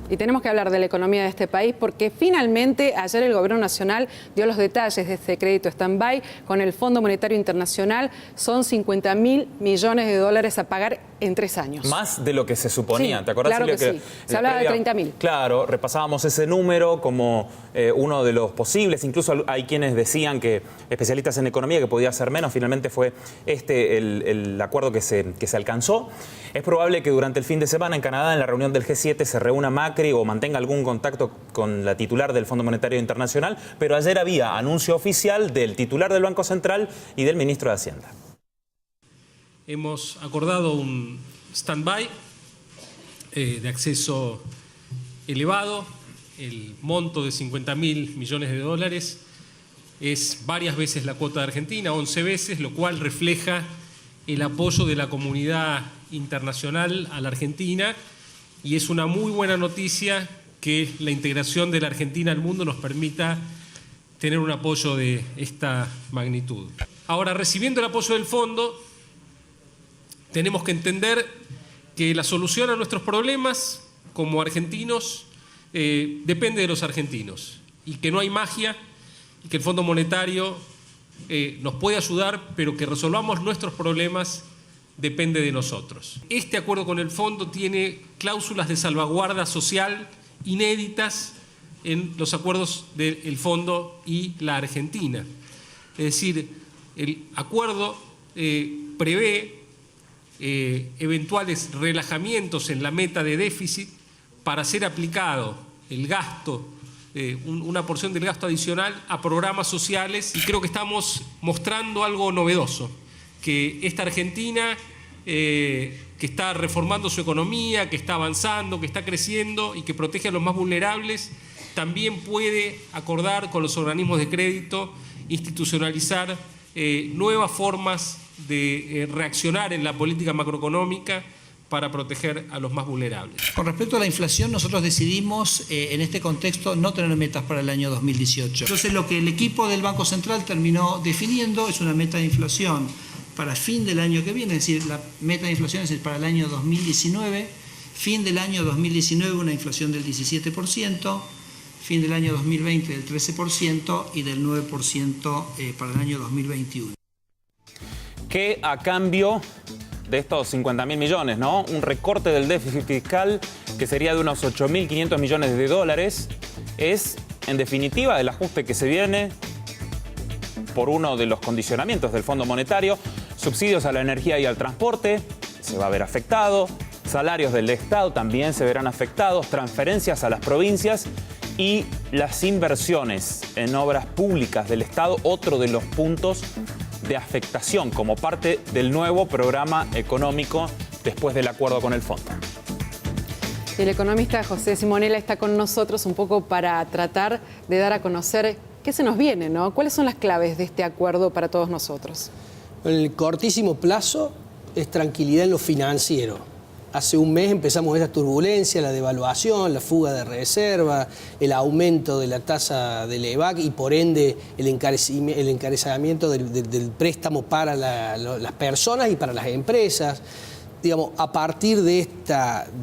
Y tenemos que hablar de la economía de este país porque finalmente ayer el Gobierno Nacional dio los detalles de este crédito stand-by con el Fondo Monetario Internacional. Son 50.000 millones de dólares a pagar en 3 años. Más de lo que se suponía, sí, ¿te acordás? Claro que sí. Se hablaba de 30.000. Claro, repasábamos ese número como uno de los posibles. Incluso hay quienes decían que, especialistas en economía, que podía ser menos. Finalmente fue el acuerdo que se alcanzó. Es probable que durante el fin de semana en Canadá, en la reunión del G7, se reúna Macri o mantenga algún contacto con la titular del Fondo Monetario Internacional, pero ayer había anuncio oficial del titular del Banco Central y del ministro de Hacienda. Hemos acordado un stand-by de acceso elevado. El monto de 50.000 millones de dólares es varias veces la cuota de Argentina, 11 veces, lo cual refleja el apoyo de la comunidad internacional a la Argentina, y es una muy buena noticia que la integración de la Argentina al mundo nos permita tener un apoyo de esta magnitud. Ahora, recibiendo el apoyo del fondo, tenemos que entender que la solución a nuestros problemas como argentinos depende de los argentinos, y que no hay magia, y que el Fondo Monetario nos puede ayudar, pero que resolvamos nuestros problemas depende de nosotros. Este acuerdo con el fondo tiene cláusulas de salvaguarda social inéditas en los acuerdos del fondo y la Argentina. Es decir, el acuerdo prevé eventuales relajamientos en la meta de déficit para ser aplicado el gasto, una porción del gasto adicional a programas sociales, y creo que estamos mostrando algo novedoso, que esta Argentina que está reformando su economía, que está avanzando, que está creciendo y que protege a los más vulnerables, también puede acordar con los organismos de crédito, institucionalizar nuevas formas de reaccionar en la política macroeconómica para proteger a los más vulnerables. Con respecto a la inflación, nosotros decidimos en este contexto no tener metas para el año 2018. Entonces, lo que el equipo del Banco Central terminó definiendo es una meta de inflación para fin del año que viene, es decir, la meta de inflación es para el año 2019, fin del año 2019 una inflación del 17%, fin del año 2020 del 13% y del 9% para el año 2021. Que a cambio de estos 50.000 millones, ¿no? Un recorte del déficit fiscal que sería de unos 8.500 millones de dólares, es, en definitiva, el ajuste que se viene por uno de los condicionamientos del Fondo Monetario. Subsidios a la energía y al transporte se va a ver afectado, salarios del Estado también se verán afectados, transferencias a las provincias y las inversiones en obras públicas del Estado, otro de los puntos de afectación como parte del nuevo programa económico después del acuerdo con el fondo. El economista José Simonella está con nosotros un poco para tratar de dar a conocer qué se nos viene, ¿no? ¿Cuáles son las claves de este acuerdo para todos nosotros? En el cortísimo plazo es tranquilidad en lo financiero. Hace un mes empezamos esta turbulencia, la devaluación, la fuga de reserva, el aumento de la tasa del EVAC y por ende el encarecimiento del préstamo para las personas y para las empresas. Digamos, a partir de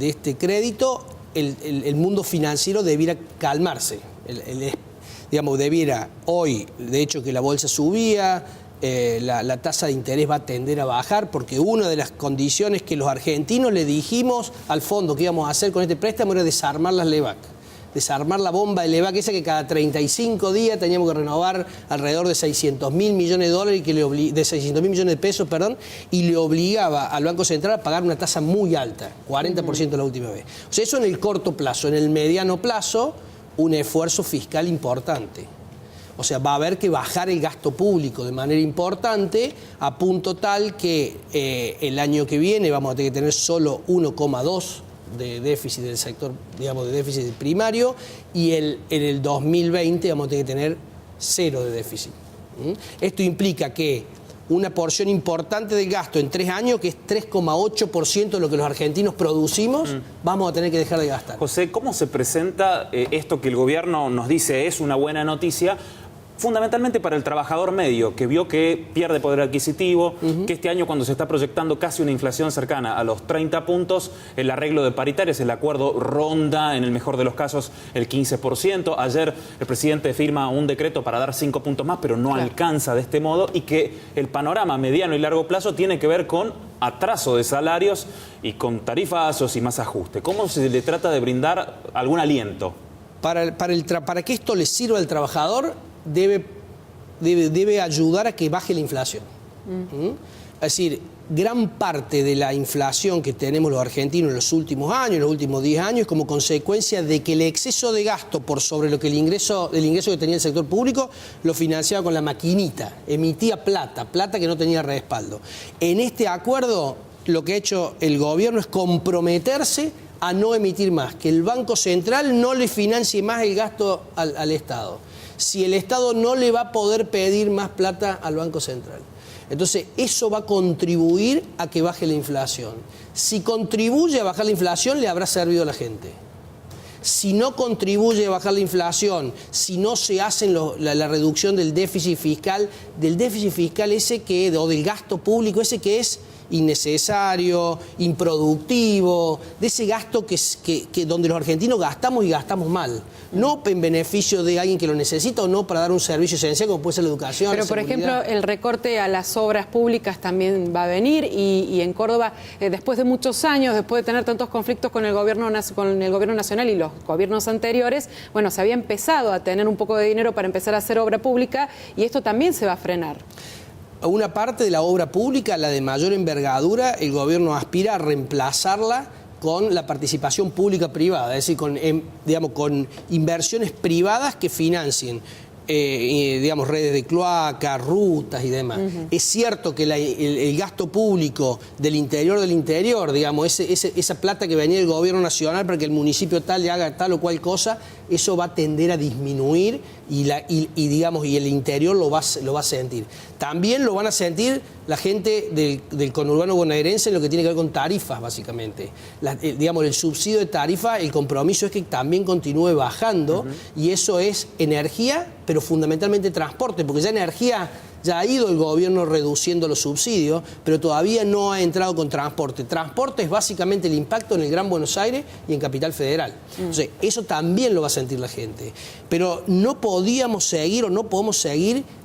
este crédito, el mundo financiero debiera calmarse. Digamos, debiera hoy, de hecho que la bolsa subía, la tasa de interés va a tender a bajar, porque una de las condiciones que los argentinos le dijimos al fondo que íbamos a hacer con este préstamo era desarmar las LEVAC, desarmar la bomba de LEVAC, esa que cada 35 días teníamos que renovar alrededor de 600.000 millones de dólares, de 600.000 millones de pesos, perdón, y le obligaba al Banco Central a pagar una tasa muy alta, 40% la última vez. O sea, eso en el corto plazo. En el mediano plazo, un esfuerzo fiscal importante. O sea, va a haber que bajar el gasto público de manera importante, a punto tal que el año que viene vamos a tener que tener solo 1,2 de déficit del sector, digamos, de déficit primario, y en el 2020 vamos a tener que tener 0 de déficit. Esto implica que una porción importante del gasto en 3 años, que es 3,8% de lo que los argentinos producimos, vamos a tener que dejar de gastar. José, ¿cómo se presenta esto que el gobierno nos dice es una buena noticia fundamentalmente para el trabajador medio, que vio que pierde poder adquisitivo, que este año, cuando se está proyectando casi una inflación cercana a los 30 puntos, el arreglo de paritarias, el acuerdo ronda, en el mejor de los casos, el 15%. Ayer el presidente firma un decreto para dar 5 puntos más, pero no alcanza de este modo, y que el panorama mediano y largo plazo tiene que ver con atraso de salarios y con tarifazos y más ajuste. ¿Cómo se le trata de brindar algún aliento? Para que esto le sirva al trabajador, debe ayudar a que baje la inflación. Es decir, gran parte de la inflación que tenemos los argentinos en los últimos años, en los últimos 10 años, es como consecuencia de que el exceso de gasto por sobre lo que el ingreso que tenía el sector público lo financiaba con la maquinita, emitía plata que no tenía respaldo. En este acuerdo, lo que ha hecho el gobierno es comprometerse a no emitir más, que el Banco Central no le financie más el gasto al Estado. Si el Estado no le va a poder pedir más plata al Banco Central. Entonces, eso va a contribuir a que baje la inflación. Si contribuye a bajar la inflación, le habrá servido a la gente. Si no contribuye a bajar la inflación, si no se hace la reducción del déficit fiscal ese o del gasto público ese que es innecesario, improductivo, de ese gasto que donde los argentinos gastamos y gastamos mal, no en beneficio de alguien que lo necesita o no para dar un servicio esencial como puede ser la educación. Pero, por ejemplo, el recorte a las obras públicas también va a venir y en Córdoba, después de muchos años, después de tener tantos conflictos con el gobierno nacional y los gobiernos anteriores, bueno, se había empezado a tener un poco de dinero para empezar a hacer obra pública y esto también se va a frenar. Una parte de la obra pública, la de mayor envergadura, el gobierno aspira a reemplazarla con la participación pública-privada, es decir, con inversiones privadas que financien redes de cloacas, rutas y demás. Es cierto que el gasto público del interior, esa plata que venía del gobierno nacional para que el municipio tal le haga tal o cual cosa, eso va a tender a disminuir y el interior lo va a sentir. También lo van a sentir la gente del conurbano bonaerense en lo que tiene que ver con tarifas, básicamente. El subsidio de tarifa, el compromiso es que también continúe bajando y eso es energía, pero fundamentalmente transporte, porque ya energía ya ha ido el gobierno reduciendo los subsidios, pero todavía no ha entrado con transporte. Transporte es básicamente el impacto en el Gran Buenos Aires y en Capital Federal. Entonces, eso también lo va a sentir la gente. Pero no podemos seguir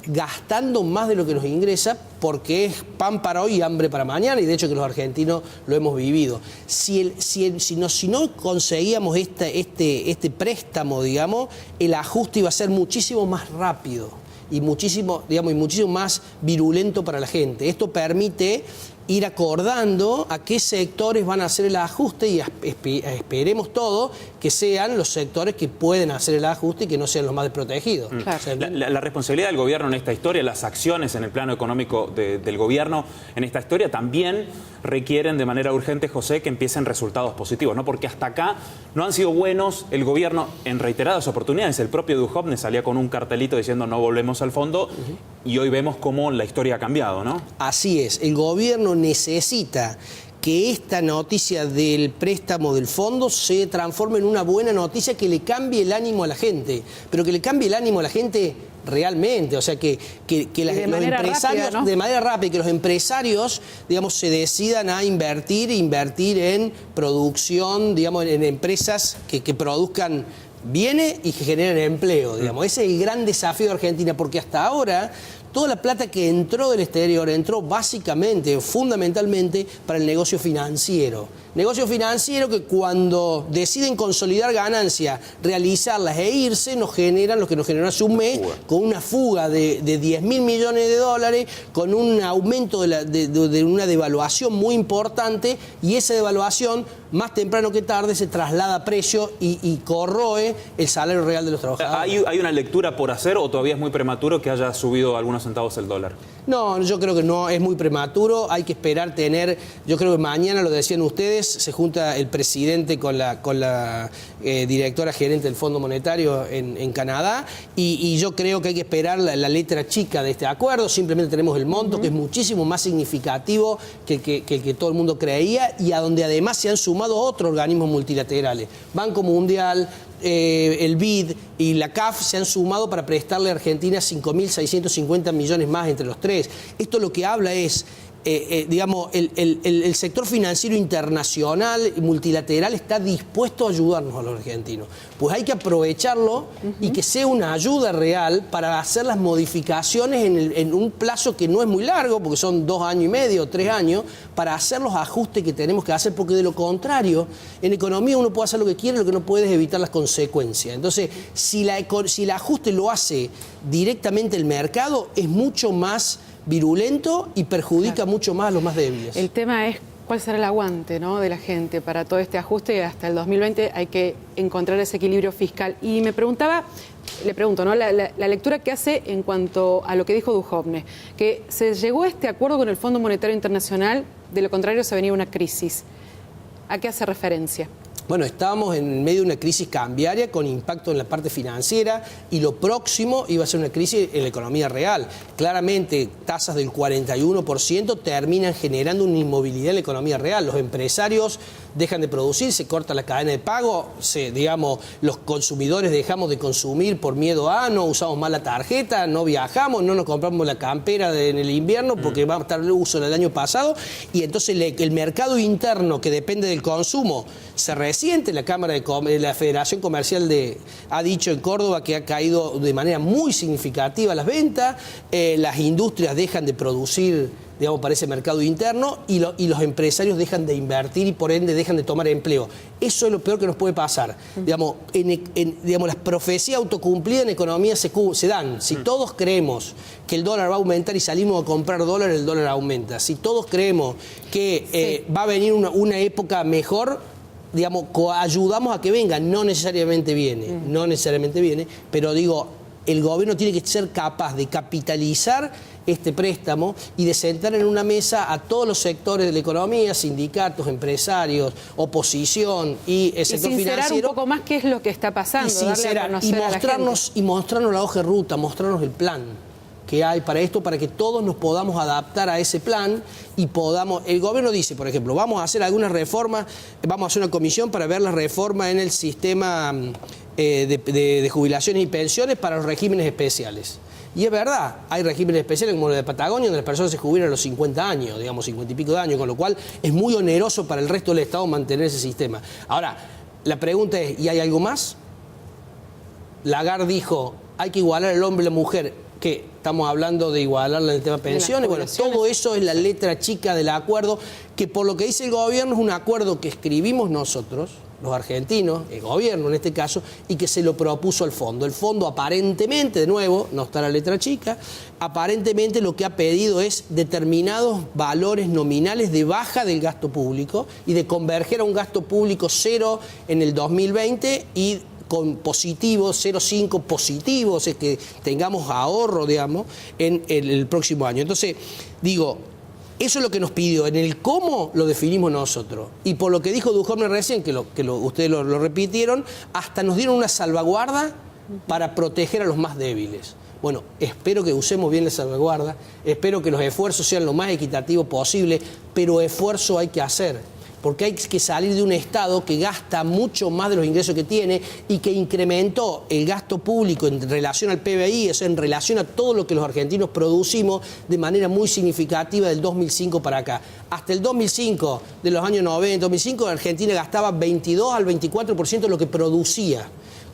gastando más de lo que nos ingresa porque es pan para hoy y hambre para mañana, y de hecho que los argentinos lo hemos vivido. Si no conseguíamos este préstamo, el ajuste iba a ser muchísimo más rápido y muchísimo más virulento para la gente. Esto permite ir acordando a qué sectores van a hacer el ajuste y esperemos todos que sean los sectores que pueden hacer el ajuste y que no sean los más desprotegidos. Claro. O sea, la responsabilidad del gobierno en esta historia, las acciones en el plano económico del gobierno en esta historia también requieren de manera urgente, José, que empiecen resultados positivos, ¿no? Porque hasta acá no han sido buenos. El gobierno en reiteradas oportunidades, el propio Duhovne salía con un cartelito diciendo no volvemos al fondo y hoy vemos cómo la historia ha cambiado, ¿no? Así es, el gobierno necesita que esta noticia del préstamo del fondo se transforme en una buena noticia que le cambie el ánimo a la gente, pero que le cambie el ánimo a la gente realmente, o sea, que los empresarios, ¿no? De manera rápida, y que los empresarios, se decidan a invertir en producción, en empresas que produzcan bienes y que generen empleo, Ese es el gran desafío de Argentina, porque hasta ahora toda la plata que entró del exterior entró fundamentalmente para el negocio financiero. Negocio financiero que cuando deciden consolidar ganancias, realizarlas e irse, nos generan lo que nos generó hace un mes, con una fuga de 10.000 millones de dólares, con un aumento de una devaluación muy importante, y esa devaluación, más temprano que tarde, se traslada a precio y corroe el salario real de los trabajadores. ¿Hay una lectura por hacer o todavía es muy prematuro que haya subido algunos centavos el dólar? No, yo creo que no, es muy prematuro, hay que esperar yo creo que mañana, lo decían ustedes, jueves se junta el presidente con la directora gerente del Fondo Monetario en Canadá, y yo creo que hay que esperar la letra chica de este acuerdo. Simplemente tenemos el monto, que es muchísimo más significativo que todo el mundo creía, y a donde además se han sumado otros organismos multilaterales. Banco Mundial, el BID y la CAF se han sumado para prestarle a Argentina 5.650 millones más entre los tres. Esto lo que habla es, digamos, el sector financiero internacional y multilateral está dispuesto a ayudarnos a los argentinos. Pues hay que aprovecharlo y que sea una ayuda real para hacer las modificaciones en un plazo que no es muy largo, porque son 2 años y medio, 3 años, para hacer los ajustes que tenemos que hacer, porque de lo contrario, en economía uno puede hacer lo que quiere, lo que no puede es evitar las consecuencias. Entonces, si el ajuste lo hace directamente el mercado, es mucho más virulento y perjudica mucho más a los más débiles. El tema es cuál será el aguante, ¿no?, de la gente para todo este ajuste, y hasta el 2020 hay que encontrar ese equilibrio fiscal. Y le pregunto, ¿no?, la lectura que hace en cuanto a lo que dijo Duhovne, que se llegó a este acuerdo con el Fondo Monetario Internacional, de lo contrario se venía una crisis. ¿A qué hace referencia? Bueno, estábamos en medio de una crisis cambiaria con impacto en la parte financiera, y lo próximo iba a ser una crisis en la economía real. Claramente, tasas del 41% terminan generando una inmovilidad en la economía real. Los empresarios dejan de producir, se corta la cadena de pago, los consumidores dejamos de consumir por miedo a, no usamos más la tarjeta, no viajamos, no nos compramos la campera en el invierno porque va a estar el uso del año pasado, y entonces el mercado interno, que depende del consumo, se resiente. La Cámara de la Federación Comercial ha dicho en Córdoba que ha caído de manera muy significativa las ventas, las industrias dejan de producir, digamos, para ese mercado interno, y los empresarios dejan de invertir y por ende dejan de tomar empleo. Eso es lo peor que nos puede pasar. Digamos, las profecías autocumplidas en economía se dan. Si todos creemos que el dólar va a aumentar y salimos a comprar dólares, el dólar aumenta. Si todos creemos que va a venir una época mejor, digamos, ayudamos a que venga. No necesariamente viene, pero digo, el gobierno tiene que ser capaz de capitalizar este préstamo y de sentar en una mesa a todos los sectores de la economía, sindicatos, empresarios, oposición y el sector financiero. Un poco más qué es lo que está pasando, y mostrarnos la hoja de ruta, mostrarnos el plan que hay para esto, para que todos nos podamos adaptar a ese plan y podamos... El gobierno dice, por ejemplo, vamos a hacer algunas reformas, vamos a hacer una comisión para ver las reformas en el sistema de jubilaciones y pensiones para los regímenes especiales. Y es verdad, hay regímenes especiales como el de Patagonia, donde las personas se jubilan a los 50 años, digamos 50 y pico de años, con lo cual es muy oneroso para el resto del Estado mantener ese sistema. Ahora, la pregunta es, ¿y hay algo más? Lagarde dijo, hay que igualar al hombre y la mujer. ¿Qué? Estamos hablando de igualarla en el tema de pensiones. Bueno, todo eso es la letra chica del acuerdo, que por lo que dice el gobierno es un acuerdo que escribimos nosotros, los argentinos, el gobierno en este caso, y que se lo propuso al fondo. El fondo aparentemente, de nuevo, no está la letra chica, aparentemente lo que ha pedido es determinados valores nominales de baja del gasto público y de converger a un gasto público cero en el 2020 y con positivo, 0,5 positivo, o sea, que tengamos ahorro, digamos, en el próximo año. Entonces, digo, eso es lo que nos pidió. En el cómo lo definimos nosotros. Y por lo que dijo Duhovne recién, ustedes lo repitieron, hasta nos dieron una salvaguarda para proteger a los más débiles. Bueno, espero que usemos bien la salvaguarda, espero que los esfuerzos sean lo más equitativos posible, pero esfuerzo hay que hacer. Porque hay que salir de un Estado que gasta mucho más de los ingresos que tiene y que incrementó el gasto público en relación al PBI, o sea, en relación a todo lo que los argentinos producimos de manera muy significativa del 2005 para acá. Hasta el 2005, de los años 90, 2005, Argentina gastaba 22 al 24% de lo que producía.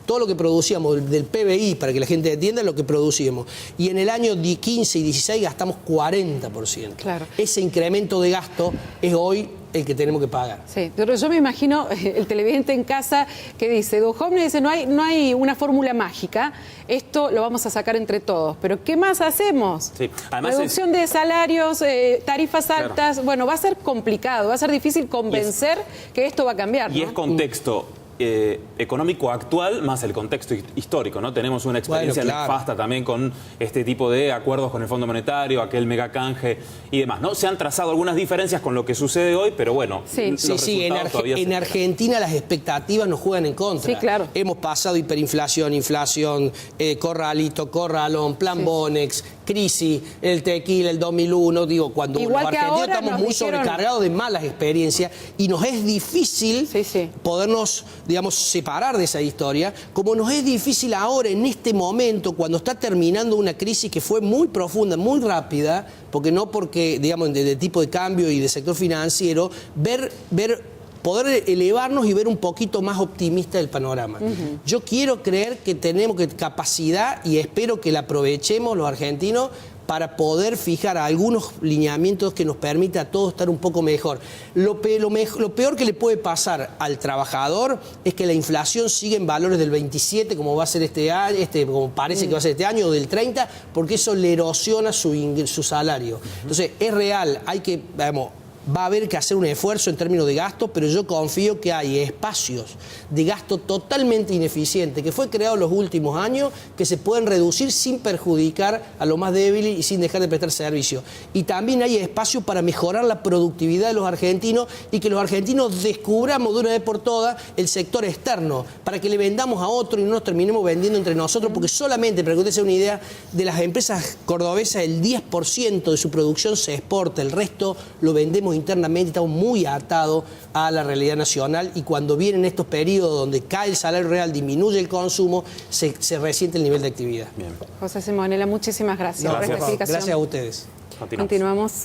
Todo lo que producíamos del PBI, para que la gente entienda lo que producíamos. Y en el año 15 y 16 gastamos 40%. Claro. Ese incremento de gasto es hoy el que tenemos que pagar. Sí, pero yo me imagino el televidente en casa que dice, Duhovne dice, no hay una fórmula mágica, esto lo vamos a sacar entre todos, pero ¿qué más hacemos? Sí. Además reducción de salarios, tarifas altas, bueno, va a ser complicado, va a ser difícil convencer que esto va a cambiar, ¿no? Y es contexto económico actual más el contexto histórico, ¿no? Tenemos una experiencia nefasta también con este tipo de acuerdos con el Fondo Monetario, aquel megacanje y demás, ¿no? Se han trazado algunas diferencias con lo que sucede hoy, pero bueno, los resultados todavía en Argentina las expectativas nos juegan en contra. Sí, claro. Hemos pasado hiperinflación, inflación, corralito, corralón, plan Bonex, crisis, el tequila, el 2001, digo, cuando Igual los que argentinos ahora estamos nos muy dijeron... sobrecargados de malas experiencias y nos es difícil podernos, digamos, separar de esa historia, como nos es difícil ahora, en este momento, cuando está terminando una crisis que fue muy profunda, muy rápida, porque, digamos, de tipo de cambio y de sector financiero, poder elevarnos y ver un poquito más optimista el panorama. Yo quiero creer que tenemos capacidad y espero que la aprovechemos los argentinos para poder fijar algunos lineamientos que nos permita a todos estar un poco mejor. Lo peor que le puede pasar al trabajador es que la inflación siga en valores del 27, como va a ser este año, como parece que va a ser este año, o del 30, porque eso le erosiona su salario. Entonces, es real, va a haber que hacer un esfuerzo en términos de gasto, pero yo confío que hay espacios de gasto totalmente ineficientes que fue creado en los últimos años que se pueden reducir sin perjudicar a lo más débil y sin dejar de prestar servicio. Y también hay espacio para mejorar la productividad de los argentinos y que los argentinos descubramos de una vez por todas el sector externo, para que le vendamos a otro y no nos terminemos vendiendo entre nosotros, porque solamente, para que usted se dé una idea, de las empresas cordobesas el 10% de su producción se exporta, el resto lo vendemos internamente, estamos muy atados a la realidad nacional y cuando vienen estos periodos donde cae el salario real, disminuye el consumo, se resiente el nivel de actividad. Bien. José Simonella, muchísimas gracias por esta explicación. Gracias a ustedes. Continuamos.